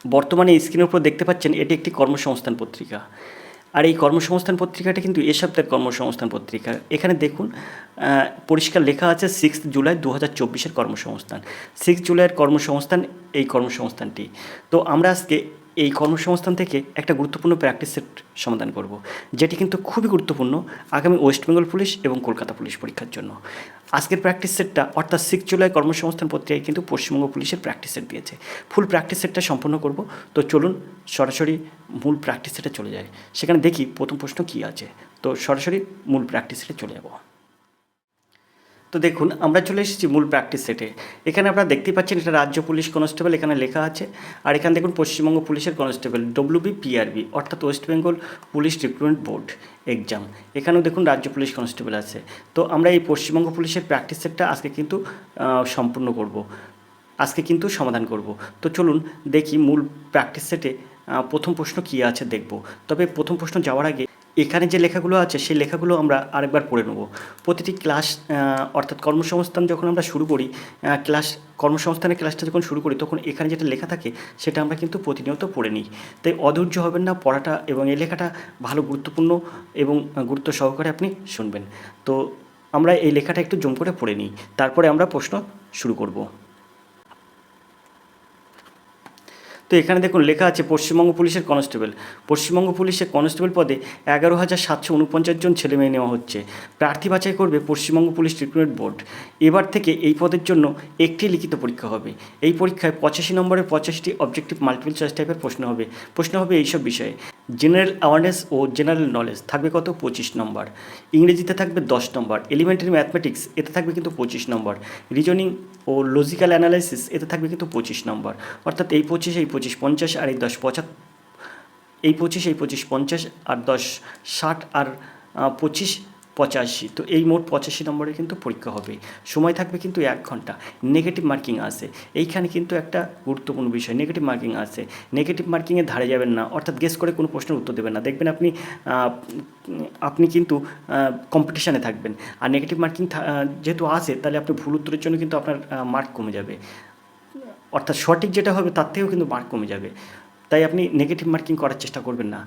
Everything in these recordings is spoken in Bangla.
বর্তমানে স্ক্রিনের উপর দেখতে পাচ্ছেন এটি একটি কর্মসংস্থান পত্রিকা। আর এই কর্মসংস্থান পত্রিকাটা কিন্তু এ সপ্তাহের কর্মসংস্থান পত্রিকা। এখানে দেখুন পরিষ্কার লেখা আছে 6 জুলাই 2024-এর কর্মসংস্থান। 6 জুলাইয়ের কর্মসংস্থান এই কর্মসংস্থানটি। তো আমরা আজকে এই কর্মসংস্থান থেকে একটা গুরুত্বপূর্ণ প্র্যাকটিস সেট সমাধান করব, যেটি কিন্তু খুবই গুরুত্বপূর্ণ আগামী ওয়েস্ট বেঙ্গল পুলিশ এবং কলকাতা পুলিশ পরীক্ষার জন্য। আজকের প্র্যাকটিস সেটটা অর্থাৎ 6 জুলাই কর্মসংস্থান পত্রিকায় কিন্তু পশ্চিমবঙ্গ পুলিশের প্র্যাকটিস সেট দিয়েছে। ফুল প্র্যাকটিস সেটটা সম্পন্ন করব। তো চলুন সরাসরি মূল প্র্যাকটিস সেটে চলে যাই, সেখানে দেখি প্রথম প্রশ্ন কী আছে। তো সরাসরি মূল প্র্যাকটিস সেটে চলে যাব। তো দেখুন আমরা চলে এসেছি মূল প্র্যাকটিস সেটে। এখানে আপনারা দেখতেই পাচ্ছেন এটা রাজ্য পুলিশ কনস্টেবল এখানে লেখা আছে। আর এখানে দেখুন পশ্চিমবঙ্গ পুলিশের কনস্টেবল WBPRB অর্থাৎ West Bengal police recruitment board exam. এখানেও দেখুন রাজ্য পুলিশ কনস্টেবল আছে। তো আমরা এই পশ্চিমবঙ্গ পুলিশের প্র্যাকটিস সেটটা আজকে কিন্তু সম্পূর্ণ করব, আজকে কিন্তু সমাধান করব। তো চলুন দেখি মূল প্র্যাকটিস সেটে প্রথম প্রশ্ন কী আছে দেখব। তবে প্রথম প্রশ্ন যাওয়ার আগে এখানে যে লেখাগুলো আছে সেই লেখাগুলো আমরা আরেকবার পড়ে নেব। প্রতিটি ক্লাস অর্থাৎ কর্মসংস্থান যখন আমরা শুরু করি, কর্মসংস্থানের ক্লাসটা যখন শুরু করি তখন এখানে যেটা লেখা থাকে সেটা আমরা কিন্তু প্রতিনিয়ত পড়ে নিই। তাই অধৈর্য হবেন না, পড়াটা এবং এই লেখাটা ভালো গুরুত্বপূর্ণ এবং গুরুত্ব সহকারে আপনি শুনবেন। তো আমরা এই লেখাটা একটু জম করে পড়ে নিই, তারপরে আমরা প্রশ্ন শুরু করব। তো এখানে দেখুন লেখা আছে পশ্চিমবঙ্গ পুলিশের কনস্টেবল। পশ্চিমবঙ্গ পুলিশের কনস্টেবল পদে 11,749 জন ছেলে মেয়ে নেওয়া হচ্ছে। প্রার্থী বাছাই করবে পশ্চিমবঙ্গ পুলিশ রিক্রুটমেন্ট বোর্ড। এবার থেকে এই পদের জন্য একটি লিখিত পরীক্ষা হবে। এই পরীক্ষায় 85 নম্বরের 85টি অবজেক্টিভ মাল্টিপল চয়েস টাইপের প্রশ্ন হবে এইসব বিষয়ে। জেনারেল অ্যাওয়ারনেস ও জেনারেল নলেজ থাকবে কত? 25 নম্বর। ইংরেজিতে থাকবে 10 নম্বর। এলিমেন্টারি ম্যাথমেটিক্স এতে থাকবে কিন্তু 25 নম্বর। রিজনিং ও লজিক্যাল অ্যানালাইসিস এতে থাকবে কিন্তু 25 নম্বর। অর্থাৎ এই 25 50 আর এই 10 75, এই 25 50 আর 10 60 আর 25 85। তো এই মোট 85 নম্বরের কিন্তু পরীক্ষা হবে। সময় থাকবে কিন্তু 1 ঘন্টা। নেগেটিভ মার্কিং আছে এইখানে, কিন্তু একটা গুরুত্বপূর্ণ বিষয় নেগেটিভ মার্কিং আছে। নেগেটিভ মার্কিংয়ে ধারে যাবেন না, অর্থাৎ গেস করে কোনো প্রশ্নের উত্তর দেবেন না। দেখবেন আপনি কিন্তু কম্পিটিশানে থাকবেন। আর নেগেটিভ মার্কিং যেহেতু আসে তাহলে আপনি ভুল উত্তরের জন্য কিন্তু আপনার মার্ক কমে যাবে, অর্থাৎ সঠিক যেটা হবে তার থেকেও কিন্তু মার্ক কমে যাবে। তাই আপনি নেগেটিভ মার্কিং করার চেষ্টা করবেন না।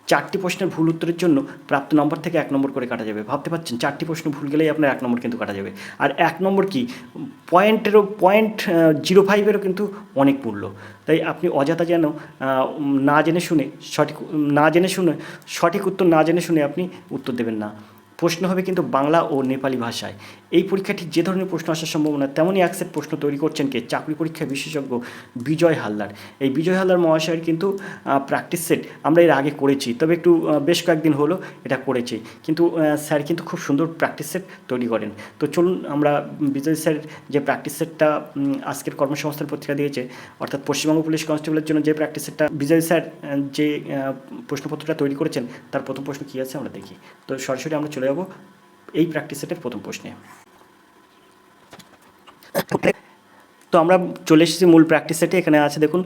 4টি প্রশ্নের ভুল উত্তরের জন্য প্রাপ্ত নম্বর থেকে 1 নম্বর করে কাটা যাবে। ভাবতে পারছেন 4টি প্রশ্ন ভুল গেলেই আপনার 1 নম্বর কিন্তু কাটা যাবে। আর 1 নম্বর কি .05-এরও কিন্তু অনেক মূল্য। তাই আপনি অযথা যেন না জেনে শুনে সঠিক উত্তর না জেনে শুনে আপনি উত্তর দেবেন না। প্রশ্ন হবে কিন্তু বাংলা ও নেপালি ভাষায়। এই পরীক্ষাটি যে ধরনের প্রশ্ন আসার সম্ভাবনা তেমনই এক সেট প্রশ্ন তৈরি করছেন কে? চাকরি পরীক্ষায় বিশেষজ্ঞ বিজয় হালদার। এই বিজয় হালদার মহাশয়ের কিন্তু প্র্যাকটিস সেট আমরা এর আগে করেছি, তবে একটু বেশ কয়েকদিন হলো এটা করেছি, কিন্তু স্যার কিন্তু খুব সুন্দর প্র্যাকটিস সেট তৈরি করেন। তো চলুন আমরা বিজয় স্যার যে প্র্যাকটিস সেটটা আজকের কর্মসংস্থান পত্রিকা দিয়েছে, অর্থাৎ পশ্চিমবঙ্গ পুলিশ কনস্টেবলের জন্য যে প্র্যাকটিস সেটটা বিজয় স্যার যে প্রশ্নপত্রটা তৈরি করেছেন তার প্রথম প্রশ্ন কী আছে আমরা দেখি। তো সরাসরি আমরা চলে যাব এই প্র্যাকটিস সেটের প্রথম প্রশ্নে। তো আমরা চলে এসেছি মূল প্র্যাকটিস সেটে। এখানে আছে দেখুন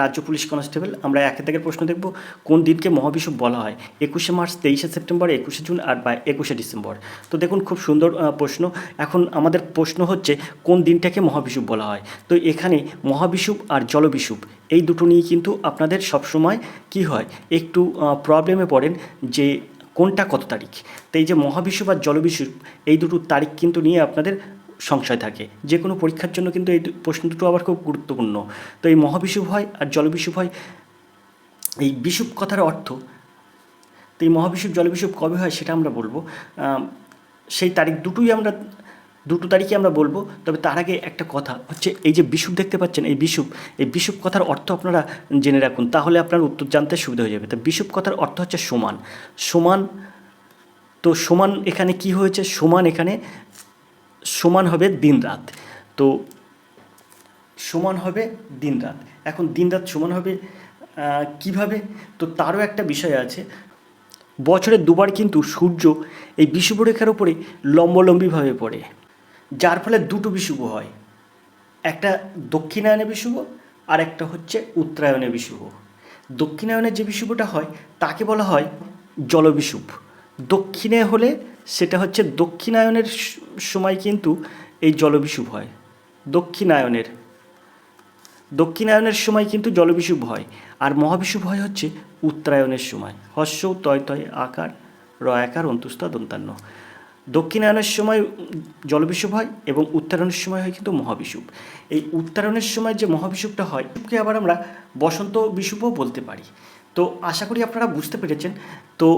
রাজ্য পুলিশ কনস্টেবল। আমরা একের দাগের প্রশ্ন দেখব। কোন দিনকে মহাবিষুব বলা হয়? 21শে মার্চ, 23শে সেপ্টেম্বর, 21শে জুন আর 21শে ডিসেম্বর। তো দেখুন খুব সুন্দর প্রশ্ন। এখন আমাদের প্রশ্ন হচ্ছে কোন দিনটাকে মহাবিষুব বলা হয়। তো এখানে মহাবিষুব আর জলবিষুব এই দুটো নিয়ে কিন্তু আপনাদের সবসময় কি হয়, একটু প্রবলেমে পড়েন যে কোনটা কত তারিখ। তো এই যে মহাবিষুব আর জলবিষুব এই দুটো তারিখ কিন্তু নিয়ে আপনাদের সংশয় থাকে। যে কোনো পরীক্ষার জন্য কিন্তু এই প্রশ্ন দুটো আবার খুব গুরুত্বপূর্ণ। তো এই মহাবিষুব হয় আর জলবিষুব হয়। এই বিষুব কথার অর্থ, তো এই মহাবিষুব জলবিষুব কবে হয় সেটা আমরা বলবো। সেই তারিখ দুটো তারিখে আমরা বলবো। তবে তার আগে একটা কথা হচ্ছে, এই যে বিষুব দেখতে পাচ্ছেন, এই বিষুব কথার অর্থ আপনারা জেনে রাখুন, তাহলে আপনার উত্তর জানতে সুবিধা হয়ে যাবে। তো বিষুব কথার অর্থ হচ্ছে সমান। তো সমান এখানে কি হয়েছে? সমান হবে দিন রাত। তো সমান হবে দিন রাত। এখন দিন রাত সমান হবে কিভাবে? তো তারও একটা বিষয় আছে। বছরে দুবার কিন্তু সূর্য এই বিষুবরেখার উপরে লম্বলম্বিভাবে পড়ে, যার ফলে দুটো বিষুব হয়। একটা দক্ষিণায়নে বিষুব আর একটা হচ্ছে উত্তরায়ণে বিষুব। দক্ষিণায়নের যে বিষুবটা হয় তাকে বলা হয় জলবিষুব। দক্ষিণে হলে সেটা হচ্ছে দক্ষিণায়নের সময় কিন্তু এই জলবিষুব হয়। দক্ষিণায়নের সময় কিন্তু জলবিষুব হয়, আর মহাবিষুব হয় হচ্ছে উত্তরায়ণের সময়। হস্য তয় তয় আকার র আকার অন্তুস্ত দন্তান্ন। দক্ষিণায়নের সময় জলবিষুব হয় এবং উত্তরায়ণের সময় হয় কিন্তু মহাবিষুব। এই উত্তরায়ণের সময় যে মহাবিষুবটা হয় কে আবার আমরা বসন্ত বিষুবও বলতে পারি। তো আশা করি আপনারা বুঝতে পেরেছেন। তো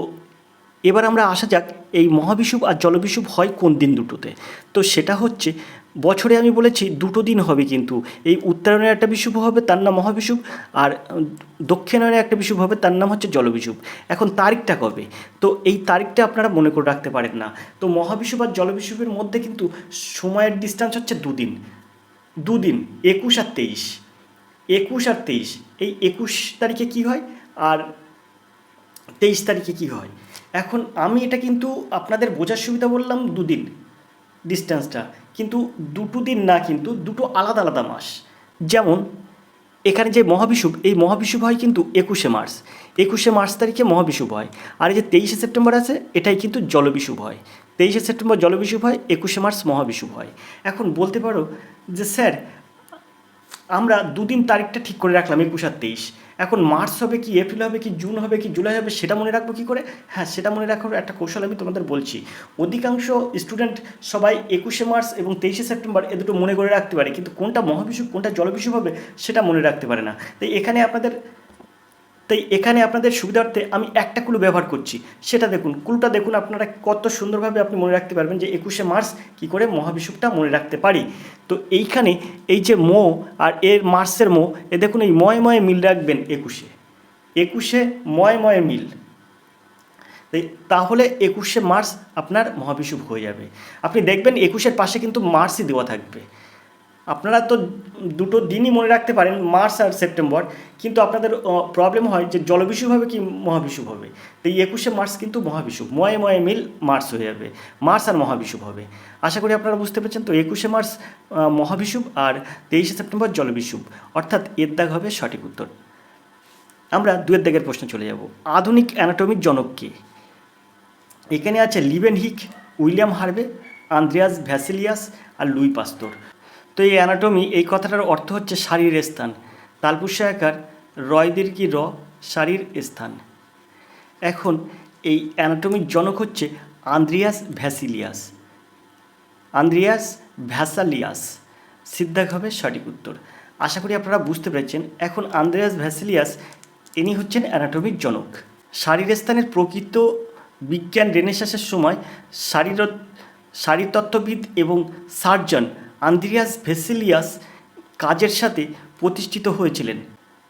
এবার আমরা আসা যাক এই মহাবিষুব আর জলবিষুব হয় কোন দিন দুটোতে। তো সেটা হচ্ছে বছরে আমি বলেছি দুটো দিন হবে, কিন্তু এই উত্তরায়ণের একটা বিষুব হবে তার নাম মহাবিষুব, আর দক্ষিণায়নের একটা বিষুব হবে তার নাম হচ্ছে জলবিষুব। এখন তারিখটা কবে, তো এই তারিখটা আপনারা মনে করে রাখতে পারেন না। তো মহাবিষুব আর জলবিষুবের মধ্যে কিন্তু সময়ের ডিস্টেন্স হচ্ছে দুদিন, 21 আর 23, 21 আর 23। এই 21 তারিখে কি হয় আর 23 তারিখে কি হয়। এখন আমি এটা কিন্তু আপনাদের বোঝার সুবিধা বললাম দুদিন ডিস্টেন্সটা, কিন্তু দুটো দিন না, কিন্তু দুটো আলাদা আলাদা মাস। যেমন এখানে যে মহাবিষুব, এই মহাবিষুব হয় কিন্তু 21শে মার্চ তারিখে মহাবিষুব হয়। আর এই যে 23শে সেপ্টেম্বর আছে, এটাই কিন্তু জলবিষুব হয়। 23শে সেপ্টেম্বর জলবিষুব হয়, 21শে মার্চ মহাবিষুব হয়। এখন বলতে পারো যে স্যার আমরা দুদিন তারিখটা ঠিক করে রাখলাম 21 আর 23, এখন মার্চ হবে কি, এপ্রিল হবে কি, জুন হবে কি, জুলাই হবে, সেটা মনে রাখবো কী করে? হ্যাঁ, সেটা মনে রাখার একটা কৌশল আমি তোমাদের বলছি। অধিকাংশ স্টুডেন্ট সবাই 21শে মার্চ এবং 23শে সেপ্টেম্বর এ দুটো মনে করে রাখতে পারে, কিন্তু কোনটা মহাবিষুব কোনটা জলবিষুব হবে সেটা মনে রাখতে পারে না। তাই এখানে আপনাদের সুবিধার্থে আমি একটা ক্লু ব্যবহার করছি, সেটা দেখুন। ক্লুটা দেখুন, আপনারা কত সুন্দরভাবে আপনি মনে রাখতে পারবেন যে 21শে মার্চ কী করে মহাবিষুবটা মনে রাখতে পারি। তো এইখানে এই যে মো আর এর মার্চের মো, এ দেখুন এই ময়ে ময়ে মিল রাখবেন 21শে ময়ে ময়ে মিল। তাহলে 21শে মার্চ আপনার মহাবিষুব হয়ে যাবে। আপনি দেখবেন 21-এর পাশে কিন্তু মার্চই দেওয়া থাকবে। আপনারা তো দুটো দিনই মনে রাখতে পারেন, মার্চ আর সেপ্টেম্বর, কিন্তু আপনাদের প্রবলেম হয় যে জলবিষুব হবে কি মহাবিষুব হবে। তো 21শে মার্চ কিন্তু মহাবিষুব, ময়ে ময়ে মিল মার্চ হয়ে যাবে, মার্চ আর মহাবিষুব হবে। আশা করি আপনারা বুঝতে পেরেছেন। তো 21শে মার্চ মহাবিষুব আর 23শে সেপ্টেম্বর জলবিষুব, অর্থাৎ এর দাগ হবে সঠিক উত্তর। আমরা 2-এর দাগের প্রশ্নে চলে যাব। আধুনিক অ্যানাটমির জনক কে? এখানে আছে লিবেনহিক, উইলিয়াম হার্ভে, আন্দ্রেয়াস ভ্যাসিলিয়াস আর লুই পাস্তুর। তো এই অ্যানাটমি, এই কথাটার অর্থ হচ্ছে শারীর স্থান। তালপুষায়াকার রয়দের কি র, শারীর স্থান। এখন এই অ্যানাটমির জনক হচ্ছে আন্দ্রিয়াস ভ্যাসালিয়াস। সিদ্ধাক হবে সঠিক উত্তর। আশা করি আপনারা বুঝতে পেরেছেন। এখন আন্দ্রেয়াস ভ্যাসিলিয়াস ইনি হচ্ছেন অ্যানাটমির জনক। শারীর স্থানের প্রকৃত বিজ্ঞান রেনেসাঁসের সময় শারীরতত্ত্ববিদ এবং সার্জন আন্দ্রিয়াস ভেসিলিয়াস কাজের সাথে প্রতিষ্ঠিত হয়েছিলেন।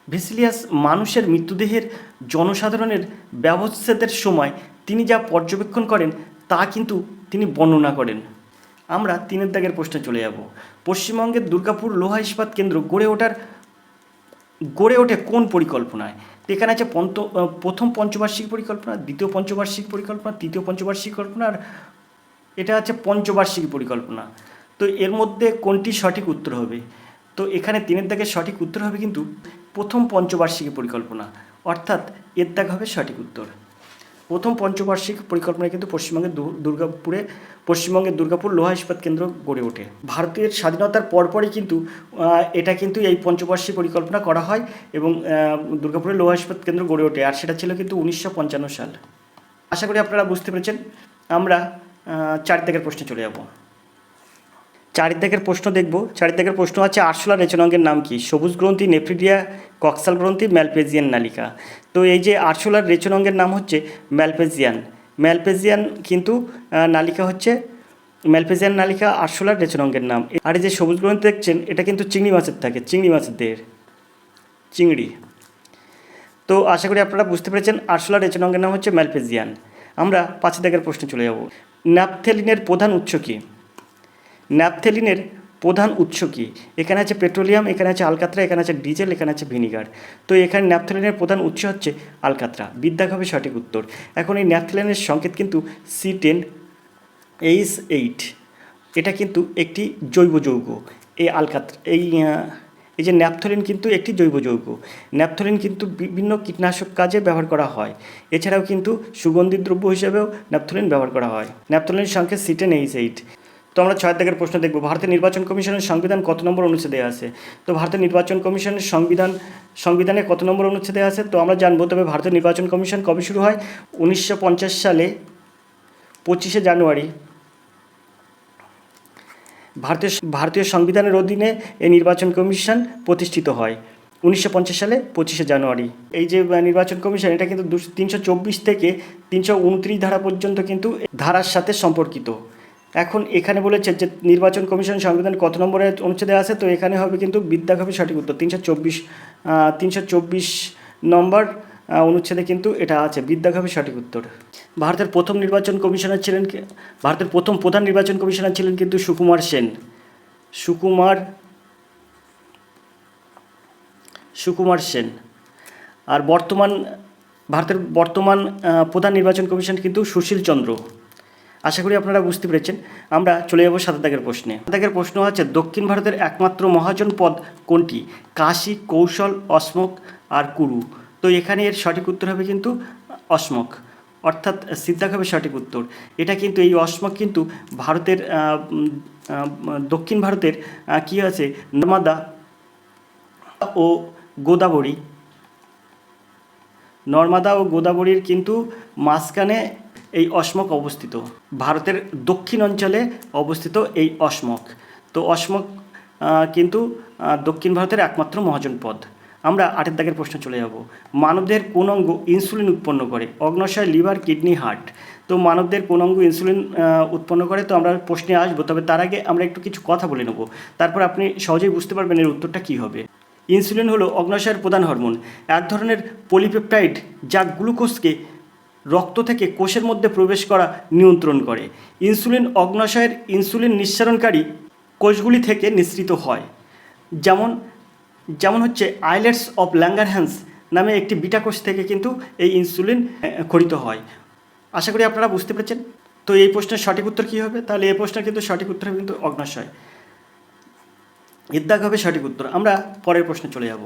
ভেসিলিয়াস মানুষের মৃতদেহের জনসাধারণের ব্যবচ্ছেদের সময় তিনি যা পর্যবেক্ষণ করেন তা কিন্তু তিনি বর্ণনা করেন। আমরা 3-এর দাগের প্রশ্নে চলে যাব। পশ্চিমবঙ্গের দুর্গাপুর লোহা ইস্পাত কেন্দ্র গড়ে ওঠে কোন পরিকল্পনায়? এখানে আছে প্রথম পঞ্চবার্ষিক পরিকল্পনা, দ্বিতীয় পঞ্চবার্ষিক পরিকল্পনা, তৃতীয় পঞ্চবার্ষিক পরিকল্পনা, আর এটা আছে পঞ্চবার্ষিক পরিকল্পনা। তো এর মধ্যে কোনটি সঠিক উত্তর হবে? তো এখানে 3-এর দাগের সঠিক উত্তর হবে কিন্তু প্রথম পঞ্চবার্ষিক পরিকল্পনা, অর্থাৎ এর দাগ হবে সঠিক উত্তর। প্রথম পঞ্চবার্ষিক পরিকল্পনায় কিন্তু পশ্চিমবঙ্গের দুর্গাপুর লোহা ইস্পাত কেন্দ্র গড়ে ওঠে। ভারতের স্বাধীনতার পরপরই কিন্তু এটা কিন্তু এই পঞ্চবার্ষিক পরিকল্পনা করা হয় এবং দুর্গাপুরের লোহা ইস্পাত কেন্দ্র গড়ে ওঠে, আর সেটা ছিল কিন্তু 1955 সাল। আশা করি আপনারা বুঝতে পেরেছেন। আমরা 4 দাগের প্রশ্নে চলে যাব। 4 দাগের প্রশ্ন দেখব। 4 দাগের প্রশ্ন আছে আরশোলা রেচনাঙ্গের নাম কি? সবুজ গ্রন্থি, নেফ্রিডিয়া, কক্সাল গ্রন্থি, ম্যালপেজিয়ান নালিকা। তো এই যে আরশোলার রেচনাঙ্গের নাম হচ্ছে ম্যালপেজিয়ান কিন্তু নালিকা হচ্ছে ম্যালপেজিয়ান নালিকা আরশোলার রেচনাঙ্গের নাম। আর এই যে সবুজ গ্রন্থি দেখছেন, এটা কিন্তু চিংড়ি মাছের থাকে, চিংড়ি মাছের দেহের চিংড়ি। তো আশা করি আপনারা বুঝতে পেরেছেন। আরশোলার রেচনাঙ্গের নাম হচ্ছে ম্যালপেজিয়ান। আমরা 5 দাগের প্রশ্নে চলে যাব। ন্যাপথেলিনের প্রধান উৎস কী? ন্যাপথেলিনের প্রধান উৎস কী? এখানে আছে পেট্রোলিয়াম, এখানে আছে আলকাতরা, এখানে আছে ডিজেল, এখানে আছে ভিনিগার। তো এখানে ন্যাপথেলিনের প্রধান উৎস হচ্ছে আলকাতরা। বিদ্যাক হবে সঠিক উত্তর। এখন এই ন্যাপথেলিনের সংকেত কিন্তু C10H8। এটা কিন্তু একটি জৈব যৌগ। এই যে ন্যাপথলিন কিন্তু একটি জৈব যৌগ। ন্যাপথলিন কিন্তু বিভিন্ন কীটনাশক কাজে ব্যবহার করা হয়। এছাড়াও কিন্তু সুগন্ধি দ্রব্য হিসেবেও ন্যাপথলিন ব্যবহার করা হয়। ন্যাপথলিনের সংকেত C10H8। তো তো আমরা 6 দাগের প্রশ্ন দেখব, ভারতের নির্বাচন কমিশনের সংবিধান কত নম্বর অনুচ্ছেদে আছে? তো ভারতের নির্বাচন কমিশনের সংবিধানে কত নম্বর অনুচ্ছেদে আছে? তো আমরা জানবো। তবে ভারতের নির্বাচন কমিশন কবে শুরু হয়? 1950 সালে 25শে জানুয়ারি। ভারতীয় সংবিধানের অধীনে এই নির্বাচন কমিশন প্রতিষ্ঠিত হয় 1950 সালে 25শে জানুয়ারি। এই যে নির্বাচন কমিশন, এটা কিন্তু 324 থেকে 329 ধারা পর্যন্ত কিন্তু ধারার সাথে সম্পর্কিত। এখন এখানে বলেছে যে নির্বাচন কমিশন সংবিধান কত নম্বরের অনুচ্ছেদে আছে? তো এখানে হবে কিন্তু বিদ্যাক হবে সঠিক উত্তর। 324 নম্বর অনুচ্ছেদে কিন্তু এটা আছে, বিদ্যাক হবে সঠিক উত্তর। ভারতের প্রথম প্রধান নির্বাচন কমিশনার ছিলেন কিন্তু সুকুমার সেন। সুকুমার সেন। আর ভারতের বর্তমান প্রধান নির্বাচন কমিশন কিন্তু সুশীল চন্দ্র। আশা করি আপনারা বুঝতে পেরেছেন। আমরা চলে যাব 7 দাগের প্রশ্নে। 7 দাগের প্রশ্ন হচ্ছে, দক্ষিণ ভারতের একমাত্র মহাজন পদ কোনটি? কাশী, কৌশল, অসমক আর কুরু। তো এখানে এর সঠিক উত্তর হবে কিন্তু অসমক, অর্থাৎ সিদ্ধাক হবে সঠিক উত্তর। এটা কিন্তু এই অসমক কিন্তু ভারতের দক্ষিণ ভারতের কী আছে, নর্মদা ও গোদাবরীর কিন্তু মাঝখানে এই অসমক অবস্থিত। ভারতের দক্ষিণ অঞ্চলে অবস্থিত এই অসমক। তো অসমক কিন্তু দক্ষিণ ভারতের একমাত্র মহাজন পদ। আমরা 8 দাগের প্রশ্ন চলে যাব। মানবদেহের কোন অঙ্গ ইনসুলিন উৎপন্ন করে? অগ্ন্যাশয়, লিভার, কিডনি, হার্ট। তো মানবদেহের কোন অঙ্গ ইনসুলিন উৎপন্ন করে? তো আমরা প্রশ্নে আসবো, তবে তার আগে আমরা একটু কিছু কথা বলে নেব, তারপর আপনি সহজেই বুঝতে পারবেন এর উত্তরটা কী হবে। ইনসুলিন হলো অগ্ন্যাশয়ের প্রধান হরমোন, এক ধরনের পলিপেপটাইড যা গ্লুকোজকে রক্ত থেকে কোষের মধ্যে প্রবেশ করা নিয়ন্ত্রণ করে। ইনসুলিন অগ্ন্যাশয়ের ইনসুলিন নিঃসরণকারী কোষগুলি থেকে নিঃসৃত হয়, যেমন হচ্ছে আইলেটস অফ ল্যাঙ্গারহ্যান্স নামে একটি বিটা কোষ থেকে কিন্তু এই ইনসুলিন খরিত হয়। আশা করি আপনারা বুঝতে পেরেছেন। তো এই প্রশ্নের সঠিক উত্তর কী হবে? তাহলে এই প্রশ্নের কিন্তু সঠিক উত্তর হবে কিন্তু অগ্ন্যাশয়, এর দাগ হবে সঠিক উত্তর। আমরা পরের প্রশ্নে চলে যাব।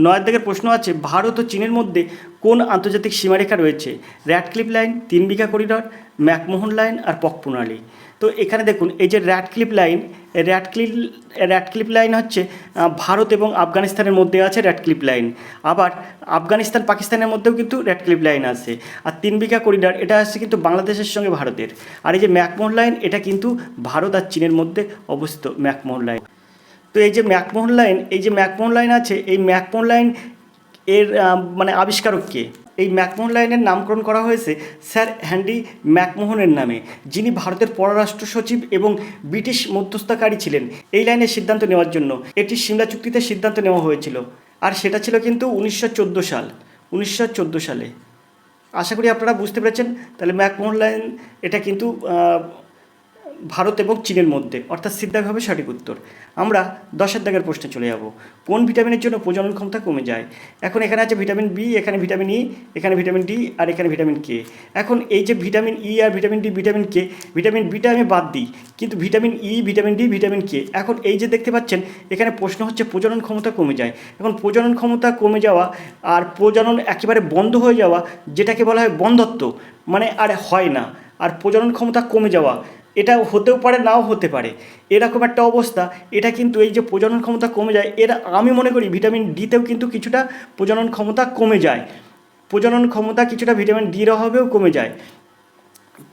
9 দাগের প্রশ্ন আছে, ভারত ও চীনের মধ্যে কোন আন্তর্জাতিক সীমারেখা রয়েছে? র্যাডক্লিফ লাইন, 3 বিঘা করিডর, ম্যাকমোহন লাইন আর পক প্রণালী। তো এখানে দেখুন, এই যে র্যাডক্লিফ লাইন হচ্ছে ভারত এবং আফগানিস্তানের মধ্যে আছে র্যাডক্লিফ লাইন। আবার আফগানিস্তান পাকিস্তানের মধ্যেও কিন্তু র্যাডক্লিফ লাইন আছে। আর 3 বিঘা করিডর এটা হচ্ছে কিন্তু বাংলাদেশের সঙ্গে ভারতের। আর এই যে ম্যাকমোহন লাইন, এটা কিন্তু ভারত আর চীনের মধ্যে অবস্থিত ম্যাকমোহন লাইন। তো এই যে ম্যাকমোহন লাইন আছে, এই ম্যাকমোহন লাইন এর মানে আবিষ্কারক কে? এই ম্যাকমোহন লাইনের নামকরণ করা হয়েছে স্যার হেনরি ম্যাকমোহনের নামে, যিনি ভারতের পররাষ্ট্র সচিব এবং ব্রিটিশ মধ্যস্থতাকারী ছিলেন এই লাইনের সিদ্ধান্ত নেওয়ার জন্য। এটি সিমলা চুক্তিতে সিদ্ধান্ত নেওয়া হয়েছিল, আর সেটা ছিল কিন্তু 1914 সালে। আশা করি আপনারা বুঝতে পেরেছেন। তাহলে ম্যাকমোহন লাইন এটা কিন্তু ভারত এবং চীনের মধ্যে, অর্থাৎ সিদ্ধাক হবে সঠিক উত্তর। আমরা 10 দাগের প্রশ্নে চলে যাব। কোন ভিটামিনের জন্য প্রজনন ক্ষমতা কমে যায়? এখন এখানে আছে ভিটামিন বি, এখানে ভিটামিন ই, এখানে ভিটামিন ডি আর এখানে ভিটামিন কে। এখন এই যে ভিটামিন ই আর vitamin D, vitamin K, vitamin beta আমি বাদ দিই, কিন্তু vitamin E, vitamin D, vitamin K, এখন এই যে দেখতে পাচ্ছেন এখানে প্রশ্ন হচ্ছে প্রজনন ক্ষমতা কমে যায়। এখন প্রজনন ক্ষমতা কমে যাওয়া আর প্রজনন একেবারে বন্ধ হয়ে যাওয়া, যেটাকে বলা হয় বন্ধ্যত্ব, মানে আর হয় না, আর প্রজনন ক্ষমতা কমে যাওয়া, এটা হতেও পারে নাও হতে পারে, এরকম একটা অবস্থা। এটা কিন্তু এই যে প্রজনন ক্ষমতা কমে যায়, এর আমি মনে করি ভিটামিন ডিতেও কিন্তু কিছুটা প্রজনন ক্ষমতা কমে যায়, প্রজনন ক্ষমতা কিছুটা ভিটামিন ডির অভাবেও কমে যায়।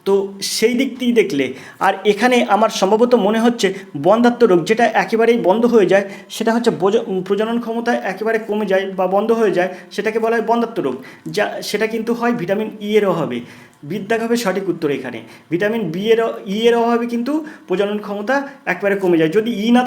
তো সেই দিক থেকে দেখলে, আর এখানে আমার সম্ভবত মনে হচ্ছে বন্ধ্যাত্ব রোগ, যেটা একেবারেই বন্ধ হয়ে যায়, সেটা হচ্ছে প্রজনন ক্ষমতা একেবারে কমে যায় বা বন্ধ হয়ে যায়, সেটাকে বলা হয় বন্ধ্যাত্ব রোগ, সেটা কিন্তু হয় ভিটামিন ই এর অভাবে। বিদ্যাক হবে সঠিক উত্তর এখানে। ভিটামিন ই এর অভাবে কিন্তু প্রজনন ক্ষমতা একেবারে কমে যায়। যদি ই না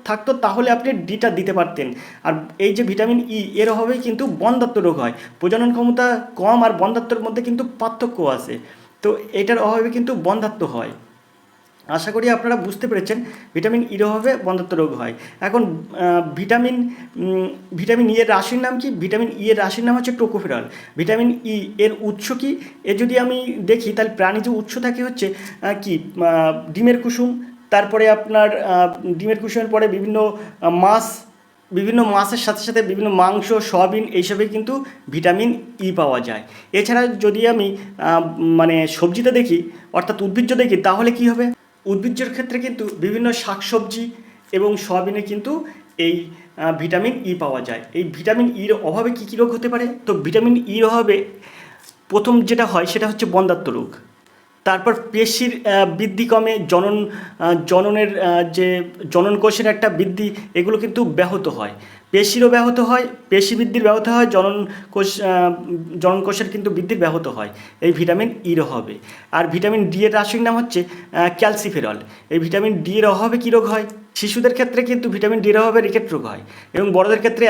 থাকতো তাহলে আপনি ডিটা দিতে পারতেন। আর এই যে ভিটামিন ই এর অভাবেই কিন্তু বন্ধ্যাত্ব রোগ হয়। প্রজনন ক্ষমতা কম আর বন্ধ্যাত্বর মধ্যে কিন্তু পার্থক্য আছে। তো এটার অভাবে কিন্তু বন্ধ্যাত্ব হয়। আশা করি আপনারা বুঝতে পেরেছেন, ভিটামিন ইর অভাবে বন্ধ্যাত্ব রোগ হয়। এখন ভিটামিন ই এর রাশির নাম কি? ভিটামিন ই এর রাশির নাম হচ্ছে টোকোফেরল। ভিটামিন ই এর উৎস কি? এ যদি আমি দেখি তাহলে প্রাণীজ উৎস থাকে হচ্ছে কি, ডিমের কুসুম, তারপরে আপনার ডিমের কুসুমের পরে বিভিন্ন মাছের সাথে সাথে বিভিন্ন মাংস, সয়াবিন, এইসবে কিন্তু ভিটামিন ই পাওয়া যায়। এছাড়া যদি আমি মানে সবজিতে দেখি, অর্থাৎ উদ্ভিজ্জ দেখি, তাহলে কি হবে? উদ্ভিজ্জের ক্ষেত্রে কিন্তু বিভিন্ন শাকসবজি এবং সয়াবিনে কিন্তু এই ভিটামিন ই পাওয়া যায়। এই ভিটামিন ইর অভাবে কী কী রোগ হতে পারে? তো ভিটামিন ইর অভাবে প্রথম যেটা হয় সেটা হচ্ছে বন্ধ্যাত্ব রোগ। তারপর পেশির বৃদ্ধি কমে, জননের যে জনন কোষের একটা বৃদ্ধি, এগুলো কিন্তু ব্যাহত হয়। পেশিরও ব্যাহত হয়, পেশি বৃদ্ধির ব্যাহত হয়, জনন কোষের কিন্তু বৃদ্ধির ব্যাহত হয় এই ভিটামিন ইর অভাবে। আর ভিটামিন ডি এর রাসায়নিক নাম হচ্ছে ক্যালসিফেরল। এই ভিটামিন ডি এর অভাবে কী রোগ হয়? শিশুদের ক্ষেত্রে কিন্তু ভিটামিন ডি এর অভাবে রিকেট রোগ হয় এবং বড়দের ক্ষেত্রে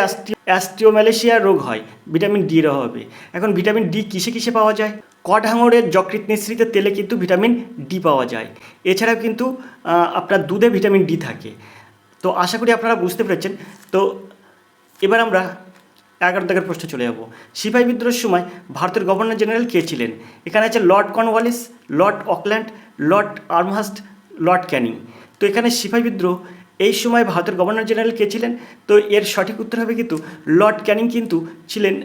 অ্যাস্টিওম্যালেশিয়া রোগ হয় ভিটামিন ডি এর অভাবে। এখন ভিটামিন ডি কিসে কিসে পাওয়া যায়? কড হাঙরের যকৃৎ নিঃসৃত তেলে কিন্তু ভিটামিন ডি পাওয়া যায়। এছাড়াও কিন্তু আপনার দুধে ভিটামিন ডি থাকে। তো আশা করি আপনারা বুঝতে পেরেছেন। তো এবার আমরা 11 দাগের প্রশ্নে চলে যাব। সিপাহি বিদ্রোহের সময় ভারতের গভর্নর জেনারেল কে ছিলেন? এখানে আছে Lord Cornwallis, Lord Auckland, Lord Amherst, Lord Canning. তো এখানে সিপাহি বিদ্রোহ এই সময় ভারতের গভর্নর জেনারেল কে ছিলেন? তো এর সঠিক উত্তর হবে কিন্তু লর্ড ক্যানিং কিন্তু ছিলেন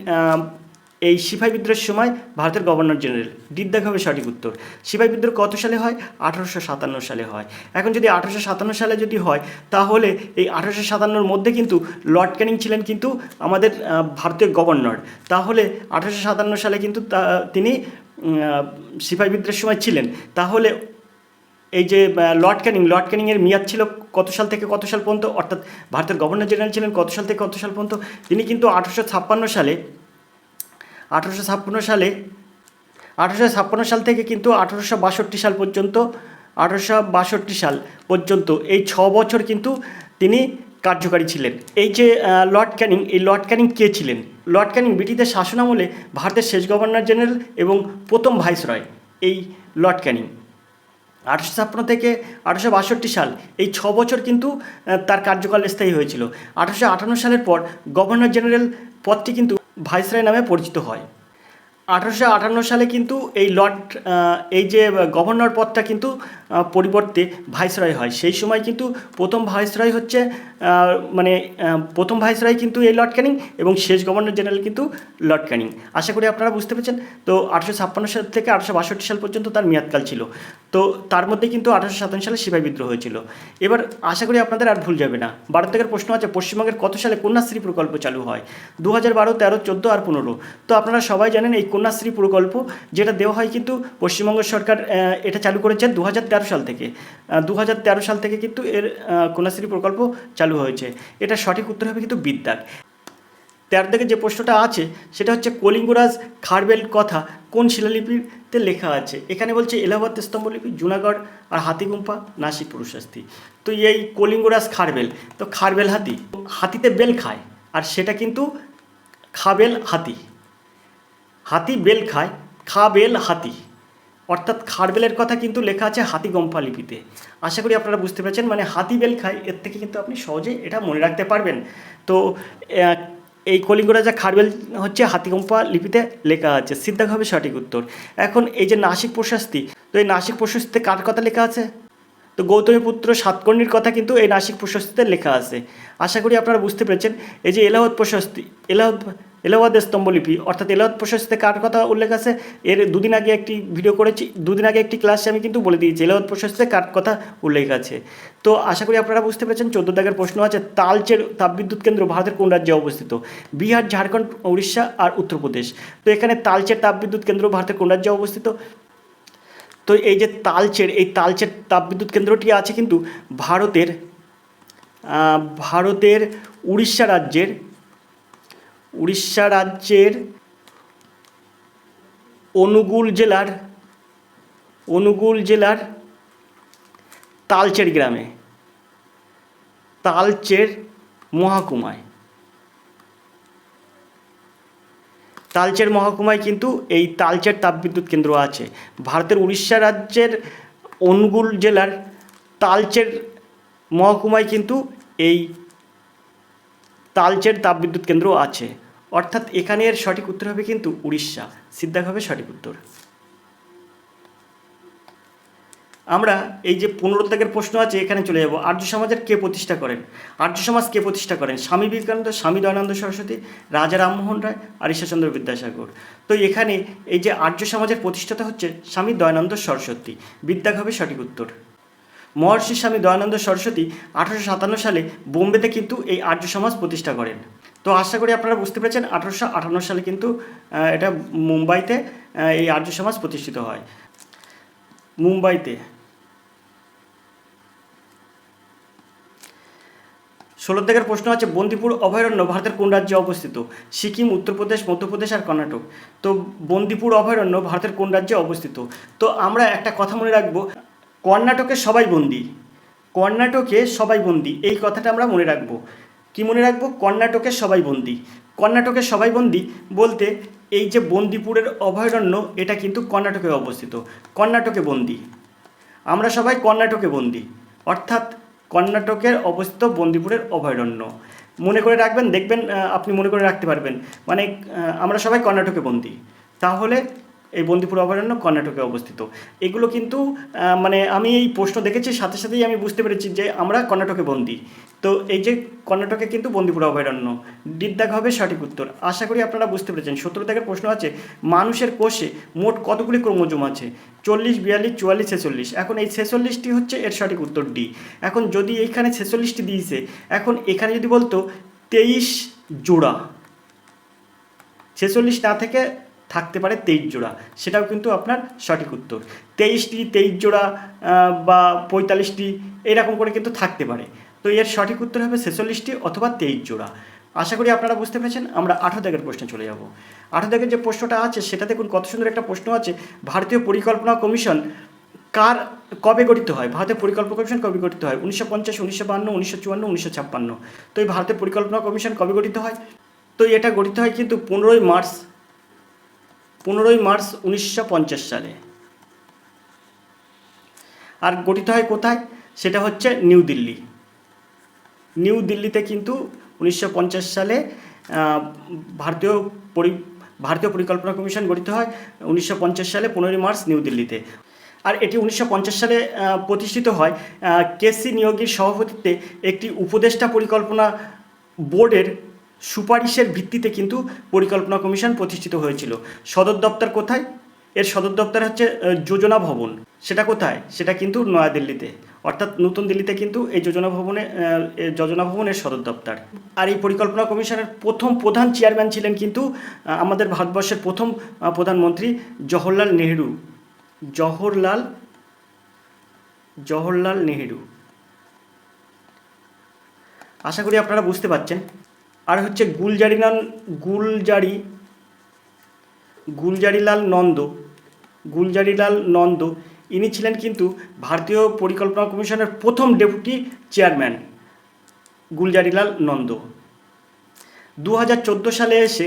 এই সিপাহি বিদ্রোহের সময় ভারতের গভর্নর জেনারেল। ডিদ্দাগ হবে সঠিক উত্তর। সিপাহি বিদ্রোহ কত সালে হয়? 1857 সালে হয়। এখন যদি 1857 সালে যদি হয়, তাহলে এই 1857 মধ্যে কিন্তু লর্ড ক্যানিং ছিলেন কিন্তু আমাদের ভারতীয় গভর্নর। তাহলে 1857 সালে কিন্তু তিনি সিপাহি বিদ্রোহের সময় ছিলেন। তাহলে এই যে লর্ড ক্যানিংয়ের মেয়াদ ছিল কত সাল থেকে কত সাল পর্যন্ত, অর্থাৎ ভারতের গভর্নর জেনারেল ছিলেন কত সাল থেকে কত সাল পর্যন্ত? তিনি কিন্তু 1856 সাল থেকে কিন্তু 1862 সাল পর্যন্ত, 1862 সাল পর্যন্ত এই 6 বছর কিন্তু তিনি কার্যকারী ছিলেন। এই যে লর্ড ক্যানিং কে ছিলেন? লর্ড ক্যানিং ব্রিটিশদের শাসনামলে ভারতের শেষ গভর্নর জেনারেল এবং প্রথম ভাইসরয় এই লর্ড ক্যানিং। 1856 থেকে 1862 সাল এই 6 বছর কিন্তু তার কার্যকাল স্থায়ী হয়েছিল। 1858 সালের পর গভর্নর জেনারেল পদটি কিন্তু ভাইসরয় নামে পরিচিত হয়। 1858 সালে কিন্তু এই যে গভর্নর পদটা কিন্তু পরিবর্তে ভাইসরয় হয়। সেই সময় কিন্তু প্রথম ভাইসরয় কিন্তু এই লর্ড ক্যানিং এবং শেষ গভর্নর জেনারেল কিন্তু লর্ড ক্যানিং। আশা করি আপনারা বুঝতে পেরেছেন। তো 1856 সাল থেকে 1862 সাল পর্যন্ত তার মেয়াদকাল ছিল। তো তার মধ্যে কিন্তু 1857 সালে সিপাহি বিদ্রোহ হয়েছিল। এবার আশা করি আপনাদের আর ভুল যাবে না। 12 থেকে প্রশ্ন আছে, পশ্চিমবঙ্গের কত সালে কন্যাশ্রী প্রকল্প চালু হয়? 2012, 13, 14 আর 15। তো আপনারা সবাই জানেন এই কন্যাশ্রী প্রকল্প যেটা দেওয়া হয় কিন্তু পশ্চিমবঙ্গ সরকার এটা চালু করেছে 2013 সাল থেকে। 2013 সাল থেকে কিন্তু এর কন্যাশ্রী প্রকল্প চালু হয়েছে। এটা সঠিক উত্তর হবে কিন্তু বিদ্যাগ। 13 থেকে যে প্রশ্নটা আছে সেটা হচ্ছে কলিঙ্গরাজ খারবেল কথা কোন শিলালিপিতে লেখা আছে? এখানে বলছে এলাহাবাদ স্তম্ভলিপি, জুনাগড় আর হাতিগুম্পা, নাসিক প্রশস্তি। তো এই কলিঙ্গরাজ খারবেল, তো খারবেল হাতিতে বেল খায়, আর সেটা কিন্তু খাবেল হাতি। হাতি বেল খায়, খাবেল হাতি, অর্থাৎ খারবেলের কথা কিন্তু লেখা আছে হাতিগম্পা লিপিতে। আশা করি আপনারা বুঝতে পেরেছেন, মানে হাতি বেল খায়, এর থেকে কিন্তু আপনি সহজেই এটা মনে রাখতে পারবেন। তো এই কলিঙ্গরাজা খারবেল হচ্ছে হাতিগম্পা লিপিতে লেখা আছে। সিদ্ধাগ হবে সঠিক উত্তর। এখন এই যে নাসিক প্রশস্তি, তো এই নাসিক প্রশস্তিতে কার কথা লেখা আছে? তো গৌতমীপুত্র সাতকর্ণীর কথা কিন্তু এই নাসিক প্রশস্তিতে লেখা আছে। আশা করি আপনারা বুঝতে পেরেছেন। এই যে এলাহাবাদ স্তম্ভলিপি, অর্থাৎ এলাহাবাদ প্রশস্তিতে কার কথা উল্লেখ আছে? এর দুদিন আগে একটি ক্লাসে আমি কিন্তু বলে দিয়েছি এলাহাবাদ প্রশস্তিতে কার কথা উল্লেখ আছে। তো আশা করি আপনারা বুঝতে পেরেছেন। 14 দাগের প্রশ্ন আছে, তালচের তাপবিদ্যুৎ কেন্দ্র ভারতের কোন রাজ্যে অবস্থিত? বিহার, ঝাড়খণ্ড, উড়িষ্যা আর উত্তরপ্রদেশ। তো এখানে তালচের তাপবিদ্যুৎ কেন্দ্র ভারতের কোন রাজ্যে অবস্থিত? তো এই যে তালচের তাপবিদ্যুৎ কেন্দ্রটি আছে কিন্তু ভারতের উড়িষ্যা রাজ্যের অনুগুল জেলার তালচের গ্রামে, তালচের মহকুমায় কিন্তু এই তালচের তাপবিদ্যুৎ কেন্দ্র আছে। ভারতের উড়িষ্যা রাজ্যের অনুগুল জেলার তালচের মহকুমায় কিন্তু এই তালচের তাপবিদ্যুৎ কেন্দ্র আছে, অর্থাৎ এখানের সঠিক উত্তর হবে কিন্তু উড়িষ্যা। সিদ্ধাগ হবে সঠিক উত্তর। আমরা এই যে 15 দাগের প্রশ্ন আছে এখানে চলে যাব। আর্য সমাজের কে প্রতিষ্ঠা করেন? আর্য সমাজ কে প্রতিষ্ঠা করেন? স্বামী বিবেকানন্দ, স্বামী দয়ানন্দ সরস্বতী, রাজা রামমোহন রায় আর ঈশ্বরচন্দ্র বিদ্যাসাগর। তো এখানে এই যে আর্য সমাজের প্রতিষ্ঠাতা হচ্ছে স্বামী দয়ানন্দ সরস্বতী। বিদ্যাগ হবে সঠিক উত্তর। মহর্ষি স্বামী দয়ানন্দ সরস্বতী 1857 সালে বোম্বেতে কিন্তু এই আর্য সমাজ প্রতিষ্ঠা করেন। তো আশা করি আপনারা বুঝতে পেরেছেন 1858 সালে কিন্তু এটা মুম্বাইতে এই আর্য সমাজ প্রতিষ্ঠিত হয়। মুম্বাইতে 16 দাগের প্রশ্ন আছে বন্দিপুর অভয়ারণ্য ভারতের কোন রাজ্যে অবস্থিত? সিকিম, উত্তরপ্রদেশ, মধ্যপ্রদেশ আর কর্ণাটক। তো বন্দিপুর অভয়ারণ্য ভারতের কোন রাজ্যে অবস্থিত? তো আমরা একটা কথা মনে রাখবো, কর্ণাটকে সবাই বন্দি, কর্ণাটকে সবাই বন্দি, এই কথাটা আমরা মনে রাখবো। কি মনে রাখবো? কর্ণাটকে সবাই বন্দি। কর্ণাটকে সবাই বন্দি বলতে এই যে বন্দিপুরের অভয়ারণ্য এটা কিন্তু কর্ণাটকে অবস্থিত, কর্ণাটকে বন্দি, আমরা সবাই কর্ণাটকে বন্দি, অর্থাৎ কর্ণাটকের অবস্থিত বন্দিপুরের অভয়ারণ্য। মনে করে রাখবেন, দেখবেন আপনি মনে করে রাখতে পারবেন, মানে আমরা সবাই কর্ণাটকে বন্দি, তাহলে এই বন্দিপুর অভয়ারণ্য কর্ণাটকে অবস্থিত। এগুলো কিন্তু মানে আমি এই প্রশ্ন দেখেছি সাথে সাথেই আমি বুঝতে পেরেছি যে আমরা কর্ণাটকে বন্দি। তো এই যে কর্ণাটকে কিন্তু বন্দিপুর অভয়ারণ্য, ডিদ্দাগ হবে সঠিক উত্তর। আশা করি আপনারা বুঝতে পেরেছেন। 17 দাগের প্রশ্ন আছে মানুষের কোষে মোট কতগুলি ক্রোমোজোম আছে? 40, 42, 44, 46। এখন এই 46টি হচ্ছে এর সঠিক উত্তর ডি। এখন যদি এইখানে 46টি দিয়েছে, এখন এখানে যদি বলতো 23 জোড়া, 46 না থেকে থাকতে পারে 23 জোড়া, সেটাও কিন্তু আপনার সঠিক উত্তর। 23টি, 23 জোড়া বা 45টি এরকম করে কিন্তু থাকতে পারে। তো এর সঠিক উত্তর হবে 46টি অথবা 23 জোড়া। আশা করি আপনারা বুঝতে পেরেছেন। আমরা 18 দাগের প্রশ্নে চলে যাব। 18 দাগের যে প্রশ্নটা আছে সেটা দেখুন কত সুন্দর একটা প্রশ্ন আছে। ভারতীয় পরিকল্পনা কমিশন কবে গঠিত হয়? ভারতের পরিকল্পনা কমিশন কবে গঠিত হয়? 1950, 1952, 1954, 1956। তো এই ভারতের পরিকল্পনা কমিশন কবে গঠিত হয়? তো এটা গঠিত হয় কিন্তু 15ই মার্চ 1950 সালে। আর গঠিত হয় কোথায়? সেটা হচ্ছে নিউ দিল্লি। নিউ দিল্লিতে কিন্তু 1950 সালে ভারতীয় পরিকল্পনা কমিশন গঠিত হয় 1950 সালে 15ই মার্চ নিউ দিল্লিতে। আর এটি 1950 সালে প্রতিষ্ঠিত হয় কেসি নিয়োগীর সভাপতিত্বে একটি উপদেষ্টা পরিকল্পনা বোর্ডের সুপারিশের ভিত্তিতে কিন্তু পরিকল্পনা কমিশন প্রতিষ্ঠিত হয়েছিল। সদর দপ্তর কোথায়? এর সদর দপ্তর হচ্ছে যোজনা ভবন। সেটা কোথায়? সেটা কিন্তু নয়াদিল্লিতে, অর্থাৎ নতুন দিল্লিতে কিন্তু এই যোজনা ভবনের সদর দপ্তর। আর এই পরিকল্পনা কমিশনের প্রথম প্রধান চেয়ারম্যান ছিলেন কিন্তু আমাদের ভারতবর্ষের প্রথম প্রধানমন্ত্রী জওহরলাল নেহেরু। আশা করি আপনারা বুঝতে পারছেন। আর হচ্ছে গুলজারিলাল নন্দ, ইনি ছিলেন কিন্তু ভারতীয় পরিকল্পনা কমিশনের প্রথম ডেপুটি চেয়ারম্যান গুলজারিলাল নন্দ। 2014 সালে এসে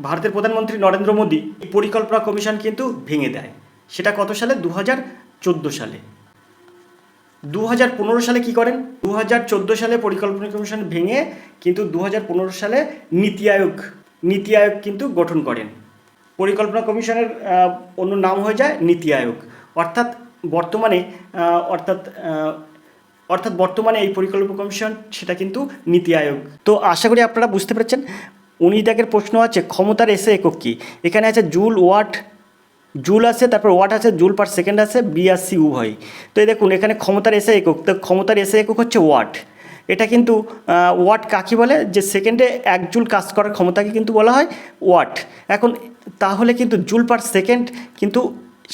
ভারতের প্রধানমন্ত্রী নরেন্দ্র মোদী এই পরিকল্পনা কমিশন কিন্তু ভেঙে দেয়। সেটা কত সালে? 2014 সালে। 2015 সালে কি করেন? 2014 সালে পরিকল্পনা কমিশন ভেঙে কিন্তু 2015 সালে নীতি আয়োগ কিন্তু গঠন করেন। পরিকল্পনা কমিশনের অন্য নাম হয়ে যায় নীতি আয়োগ। অর্থাৎ বর্তমানে এই পরিকল্পনা কমিশন সেটা কিন্তু নীতি আয়োগ। তো আশা করি আপনারা বুঝতে পেরেছেন। 19 দাগের প্রশ্ন আছে ক্ষমতার এসে একক কী? এখানে আছে জুল আছে, তারপর ওয়াট আছে, জুল পার সেকেন্ড আছে, বি আর সি উভয়। তো এই দেখুন এখানে ক্ষমতার এসে একক, তো ক্ষমতার এসে একক হচ্ছে ওয়াট। এটা কিন্তু ওয়াট কাকে বলে? যে সেকেন্ডে 1 জুল কাজ করার ক্ষমতাকে কিন্তু বলা হয় ওয়াট। এখন তাহলে কিন্তু জুল পার সেকেন্ড কিন্তু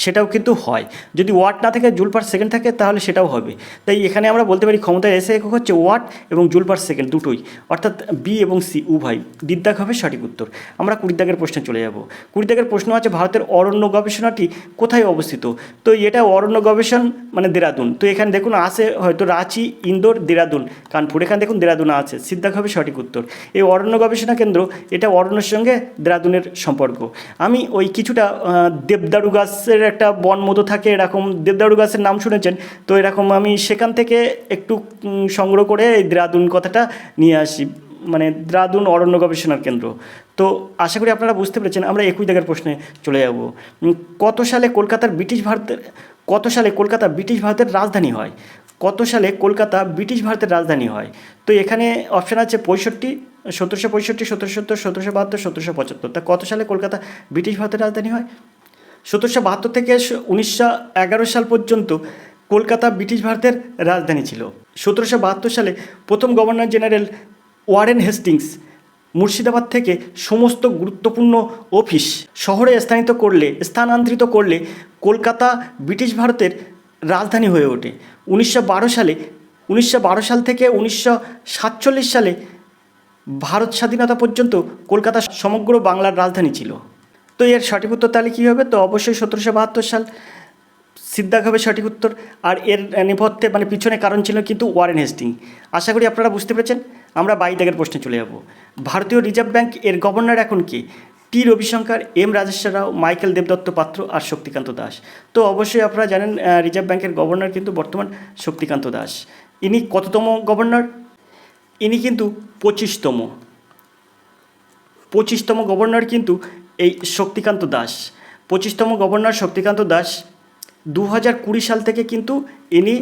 সেটাও কিন্তু হয়। যদি ওয়াট না থাকে জুল পার সেকেন্ড থাকে তাহলে সেটাও হবে। তাই এখানে আমরা বলতে পারি ক্ষমতার এসে একক হচ্ছে ওয়াট এবং জুল পার সেকেন্ড দুটোই, অর্থাৎ বি এবং সি উভয়। দিদ্দাগ হবে সঠিক উত্তর। আমরা 20 দাগের প্রশ্নে চলে যাব। 20 দাগের প্রশ্ন আছে ভারতের অরণ্য গবেষণাটি কোথায় অবস্থিত? তো এটা অরণ্য গবেষণ মানে দেরাদুন। তো এখানে দেখুন আছে হয়তো রাঁচি, ইন্দোর, দেরাদুন, কানপুর। এখানে দেখুন দেরাদুন আছে, সিদ্ধাক হবে সঠিক উত্তর। এই অরণ্য গবেষণা কেন্দ্র এটা অরণ্যের সঙ্গে দেরাদুনের সম্পর্ক। আমি ওই কিছুটা দেবদারু গাছের একটা বন মতো থাকে, এরকম দেবদারু গাছের নাম শুনেছেন তো, এরকম আমি সেখান থেকে একটু সংগ্রহ করে এই দেরাদুন কথাটা নিয়ে আসি, মানে দেরাদুন অরণ্য গবেষণার কেন্দ্র। তো আশা করি আপনারা বুঝতে পেরেছেন। আমরা 21 দাগের প্রশ্নে চলে যাব। কত সালে কলকাতা ব্রিটিশ ভারতের রাজধানী হয়? কত সালে কলকাতা ব্রিটিশ ভারতের রাজধানী হয়? তো এখানে অপশান আছে 65, 1765, 1770, 1772, 1775। তা কত সালে কলকাতা ব্রিটিশ ভারতের রাজধানী হয়? 1772 থেকে 1911 সাল পর্যন্ত কলকাতা ব্রিটিশ ভারতের রাজধানী ছিল। 1772 সালে প্রথম governor general Warren Hastings Murshidabad থেকে সমস্ত গুরুত্বপূর্ণ অফিস শহরে স্থানান্তরিত করলে কলকাতা ব্রিটিশ ভারতের রাজধানী হয়ে ওঠে। 1912 সাল থেকে 1947 সালে ভারত স্বাধীনতা পর্যন্ত কলকাতা সমগ্র বাংলার রাজধানী ছিল। তো এর সঠিক উত্তর তাহলে কী হবে? তো অবশ্যই 1772 সাল সিদ্ধাক হবে সঠিক উত্তর। আর এর নেপথ্যে পিছনে কারণ ছিল কিন্তু ওয়ারেন হেস্টিং। আশা করি আপনারা বুঝতে পেরেছেন। আমরা 22 দাগের প্রশ্নে চলে যাব। ভারতীয় রিজার্ভ ব্যাংক এর গভর্নর এখন কি? টি রবিশঙ্কর, এম রাজেশ্বর রাও, মাইকেল দেবদত্ত পাত্র আর শক্তিকান্ত দাস। তো অবশ্যই আপনারা জানেন রিজার্ভ ব্যাংকের গভর্নর কিন্তু বর্তমান শক্তিকান্ত দাস। ইনি কততম গভর্নর? ইনি কিন্তু 25তম গভর্নর কিন্তু এই শক্তিকান্ত দাস। 25তম গভর্নর শক্তিকান্ত দাস 2020 সাল থেকে কিন্তু ইনি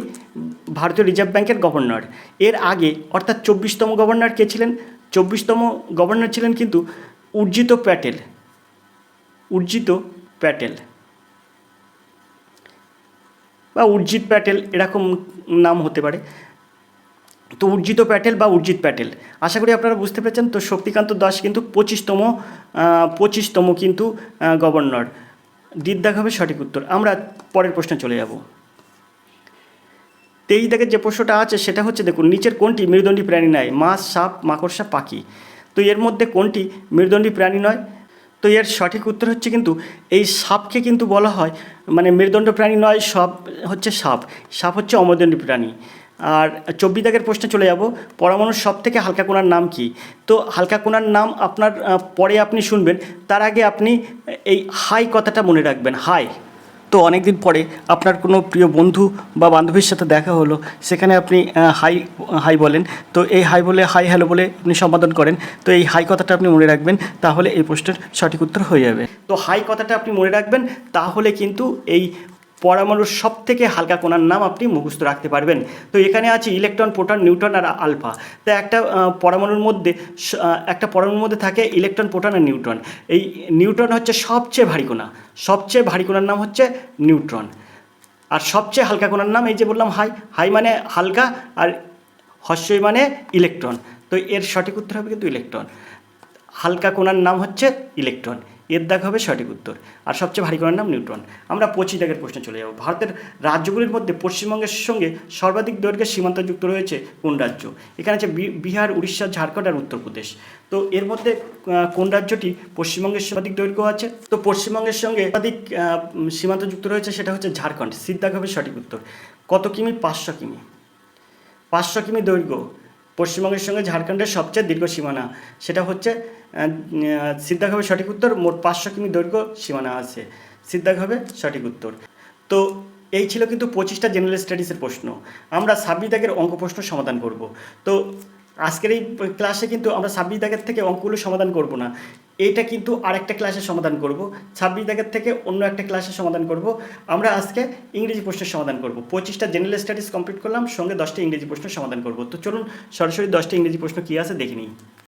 ভারতীয় রিজার্ভ ব্যাংকের গভর্নর। এর আগে অর্থাৎ 24তম গভর্নর কে ছিলেন? 24তম গভর্নর ছিলেন কিন্তু উর্জিত প্যাটেল বা উর্জিত প্যাটেল, এরকম নাম হতে পারে। তো উর্জিত প্যাটেল। আশা করি আপনারা বুঝতে পেরেছেন। তো শক্তিকান্ত দাস কিন্তু 25তম কিন্তু গভর্নর। দিদ্দাগ হবে সঠিক উত্তর। আমরা পরের প্রশ্নে চলে যাব। 23 দাগের যে প্রশ্নটা আছে সেটা হচ্ছে, দেখুন, নিচের কোনটি মেরুদণ্ডী প্রাণী নয়? মাছ, সাপ, মাকড়সা, পাখি। তো এর মধ্যে কোনটি মেরুদণ্ডী প্রাণী নয়? তো এর সঠিক উত্তর হচ্ছে কিন্তু এই সাপকে কিন্তু বলা হয় মেরুদণ্ড প্রাণী নয়, সাপ হচ্ছে অমেরুদণ্ডী প্রাণী। আর 24 দাগের প্রশ্নে চলে যাব। পরমাণুর সব থেকে হালকা কণার নাম কি? তো হালকা কণার নাম আপনার পরে আপনি শুনবেন, তার আগে আপনি এই হাই কথাটা মনে রাখবেন, হাই। তো অনেক দিন পরে আপনার কোনো প্রিয় বন্ধু বা বান্ধবীর সাথে দেখা হলো, সেখানে আপনি হাই বলেন। তো এই হাই বলে, হাই হ্যালো বলে আপনি সম্বোধন করেন। তো এই হাই কথাটা আপনি মনে রাখবেন, তাহলে এই প্রশ্নের সঠিক উত্তর হয়ে যাবে। তো হাই কথাটা আপনি মনে রাখবেন, তাহলে কিন্তু এই পরমাণুর সব থেকে হালকা কণার নাম আপনি মুখস্থ রাখতে পারবেন। তো এখানে আছে ইলেকট্রন, প্রোটন, নিউট্রন আর আলফা। তো একটা পরমাণুর মধ্যে থাকে ইলেকট্রন, প্রোটন আর নিউট্রন। এই নিউট্রন হচ্ছে সবচেয়ে ভারী কণার নাম হচ্ছে নিউট্রন। আর সবচেয়ে হালকা কণার নাম এই যে বললাম হাই মানে হালকা, আর হস্যই মানে ইলেকট্রন। তো এর সঠিক উত্তর হবে কিন্তু ইলেকট্রন। হালকা কণার নাম হচ্ছে ইলেকট্রন, এর দাগ হবে সঠিক উত্তর। আর সবচেয়ে ভারী কণার নাম নিউট্রন। আমরা 25 দাগের প্রশ্নে চলে যাব। ভারতের রাজ্যগুলির মধ্যে পশ্চিমবঙ্গের সঙ্গে সর্বাধিক দৈর্ঘ্যের সীমান্তযুক্ত রয়েছে কোন রাজ্য? এখানে আছে বিহার, উড়িষ্যা, ঝাড়খণ্ড আর উত্তরপ্রদেশ। তো এর মধ্যে কোন রাজ্যটি পশ্চিমবঙ্গের সর্বাধিক দৈর্ঘ্য আছে? তো পশ্চিমবঙ্গের সঙ্গে সর্বাধিক সীমান্তযুক্ত রয়েছে সেটা হচ্ছে ঝাড়খণ্ড, সিদ্ধাগ হবে সঠিক উত্তর। কত কিমি? 500 কিমি। 500 কিমি দৈর্ঘ্য পশ্চিমবঙ্গের সঙ্গে ঝাড়খণ্ডের সবচেয়ে দীর্ঘ সীমানা, সেটা হচ্ছে সিদ্ধাগ হবে সঠিক উত্তর। মোট 500 কিমি দৈর্ঘ্য সীমানা আছে, সিদ্ধাগ হবে সঠিক উত্তর। তো এই ছিল কিন্তু 25টা জেনারেল স্টাডিজের প্রশ্ন। আমরা 26 দাগের অঙ্ক প্রশ্ন সমাধান করব। তো আজকের এই ক্লাসে কিন্তু আমরা 26 দাগের থেকে অঙ্কগুলো সমাধান করব না, এইটা কিন্তু আরেকটা ক্লাসে সমাধান করব। 26 দাগের থেকে অন্য একটা ক্লাসে সমাধান করব। আমরা আজকে ইংরেজি প্রশ্নের সমাধান করব। 25টা জেনারেল স্টাডিজ কমপ্লিট করলাম, সঙ্গে 10টা ইংরেজি প্রশ্ন সমাধান করব। তো চলুন সরাসরি 10টা ইংরেজি প্রশ্ন কী আছে দেখে নিই।